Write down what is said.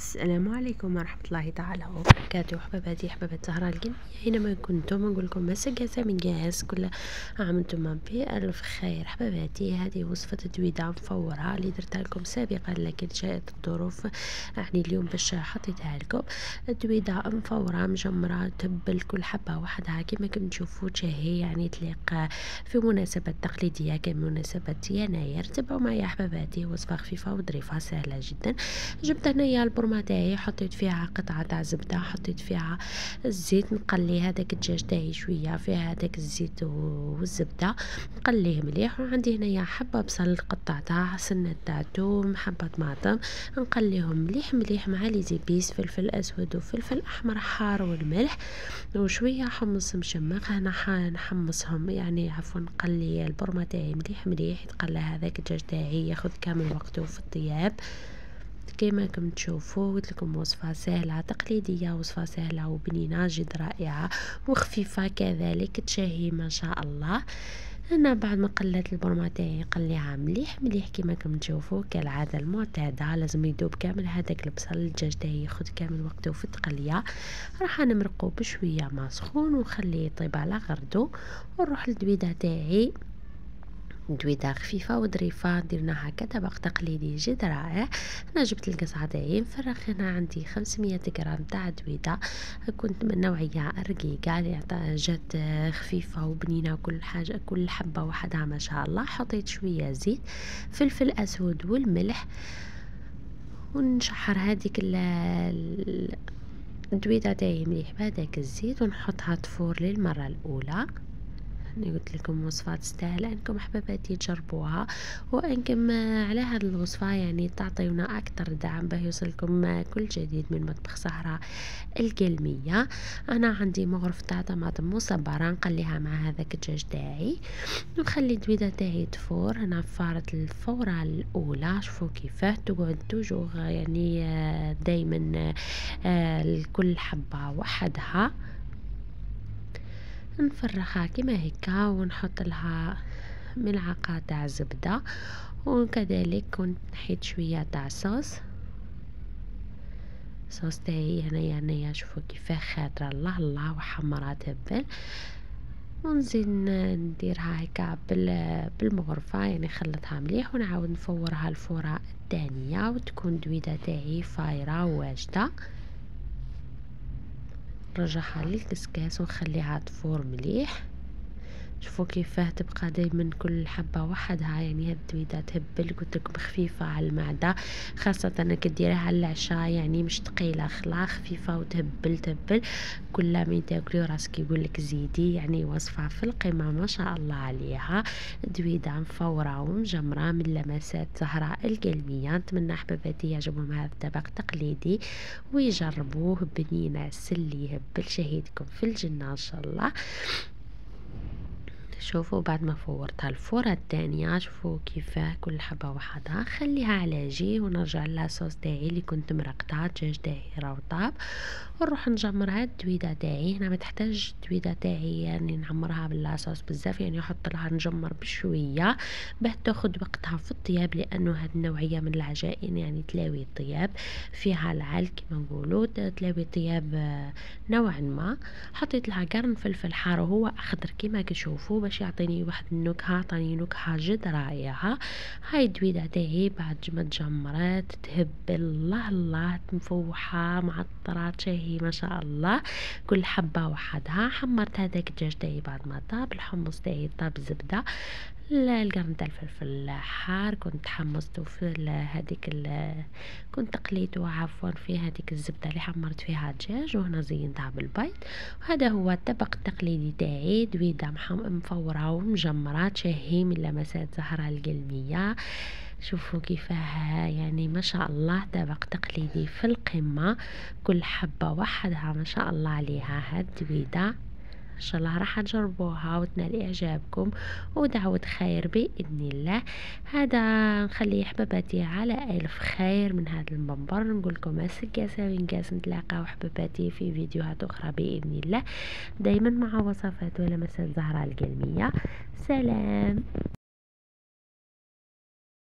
السلام عليكم ورحمة الله تعالى وبركاته. حباباتي حبابات زهرة القلبية، أينما كنتم نقول لكم مساء من جاهز، كل عام وانتم بألف خير. حباباتي، هذه وصفة دويدة مفورة اللي درتها لكم سابقا، لكن جاءت الظروف يعني اليوم باش حطيتها لكم. دويدة مفورة مجمرة تبل، كل حبة وحدها كما كنتم تشوفوا، تشهي يعني تليق في مناسبة تقليدية كمناسبة يناير. تبعوا معايا حباباتي، وصفة خفيفة وظريفة سهلة جدا. جبت هنايا البرمة تاعي، حطيت فيها قطعة تاع زبدة، حطيت فيها الزيت، نقلي هذاك الدجاج تاعي شوية فيها هذاك الزيت والزبدة، نقليه مليح. وعندي هنايا حبة بصل قطعتها، سنة تاع توم، حبة طماطم، نقليهم مليح مليح مع لي زيبيس، فلفل اسود وفلفل احمر حار والملح وشوية حمص مشمخ. هنا نحمصهم يعني عفوا نقلي البرمة تاعي مليح مليح، يتقلى هذاك الدجاج تاعي ياخذ كامل وقته في الطياب. كما كم تشوفوا قلت لكم وصفة سهلة تقليدية، وصفة سهلة وبنينة جد رائعة وخفيفة كذلك، تشهي ما شاء الله. انا بعد ما قلت البرمة تاعي قليها مليح مليح كما كم تشوفوا كالعادة المعتادة، لازم يذوب كامل هذاك البصل، الدجاج تاعي ياخذ كامل وقته في التقلية. راح نمرقه بشوية ماء سخون ونخليه يطيب على غردو، ونروح للدويدة تاعي. دويدة خفيفة وظريفة درناها كطبق تقليدي جد رائع. انا جبت القصعة تاعي نفرغ، هنا عندي 500 غرام تاع دويدة، كنت من نوعية رقيقة اللي جات خفيفة وبنينة، وكل حاجة كل حبة وحدها ما شاء الله. حطيت شوية زيت، فلفل اسود والملح، ونشحر هذيك الدويدة تاعي مليح بهذاك الزيت، ونحطها تفور للمرة الاولى. أنا قلت لكم وصفات تستاهل انكم حباباتي تجربوها، وانكم على هذه الوصفة يعني تعطيونا اكثر دعم باه يوصلكم كل جديد من مطبخ سهرة القلمية. انا عندي مغرف تاع طماطم مصبرة نقليها مع هذاك الدجاج تاعي، ونخلي الدويدة تاعي تفور. انا فارت الفورة الاولى، شوفوا كيفاه تقعد توجور يعني دايما كل حبة وحدها. نفرخها كما هكا، ونحط لها ملعقة تاع زبدة، وكذلك كنت نحيت شوية تاع صوص تاعي هنايا شوفوا كيفاه خاطرة الله الله وحمرة تبل. ونزيد نديرها هكا بالمغرفة، يعني خلطها مليح، ونعاود نفورها الفورة الثانية، وتكون دويدة تاعي فايرة واجدة. نرجعها للكسكاس ونخليها تفور مليح. شوفوا كيفاه تبقى دايما كل حبة وحدها، يعني هاد الدويدة تهبل، قلت لكم خفيفة على المعدة، خاصة انك ديريها على العشاء، يعني مش ثقيلة خلا خفيفة وتهبل كل ما تاكلي راسك يقول لك زيدي. يعني وصفة في القمة ما شاء الله عليها، دويدة مفورة ومجمرة من لمسات زهراء القلمية. نتمنى حباباتي يعجبهم هذا الطبق التقليدي ويجربوه، بنينة سلي يهبل شهيدكم في الجنة ان شاء الله. شوفوا بعد ما فورتها الفورة الثانية، شوفوا كيفاه كل حبة وحدها. خليها على جي ونرجع للاصوص تاعي اللي كنت مرقتها، الدجاج تاعي راهو طاب، ونروح نجمرها الدويدة تاعي. هنا ما تحتاج الدويدة تاعي يعني نعمرها باللاصوص بزاف، يعني نحط لها نجمر بشوية باه تاخد وقتها في الطياب، لانه هاد النوعية من العجائن يعني تلاوي الطياب فيها العل كما نقولوا، تلاوي الطياب نوعا ما. حطيت لها قرن فلفل حار وهو اخضر كما كتشوفوا باش يعطيني واحد النكهة، عطاني نكهة جد رائعة. هاي الدويدة تاعي بعد ما تجمرت تهبل الله الله مفوحة معطرة شهي ما شاء الله، كل حبة وحدها. حمرت هذاك الدجاج تاعي بعد ما طاب، الحمص تاعي طاب زبدة، القرن تاع الفلفل حار كنت حمصته في هذيك كنت قليته عفوا في هذيك الزبدة اللي حمرت فيها الدجاج، وهنا زينتها بالبيض. وهذا هو الطبق التقليدي تاعي، دويدة مفورة ومجمرة تشهي من لمسات زهرة القلمية. شوفوا كيفاه يعني ما شاء الله طبق تقليدي في القمة، كل حبة وحدها ما شاء الله عليها. هاد دويدة ان شاء الله راح تجربوها وتنال اعجابكم ودعوة خير باذن الله. هذا نخلي حباباتي على الف خير من هذا المنبر، نقول لكم اسا نتلاقاو حباباتي في فيديوهات اخرى باذن الله، دايما مع وصفات ولمسات زهرة القلمية. سلام.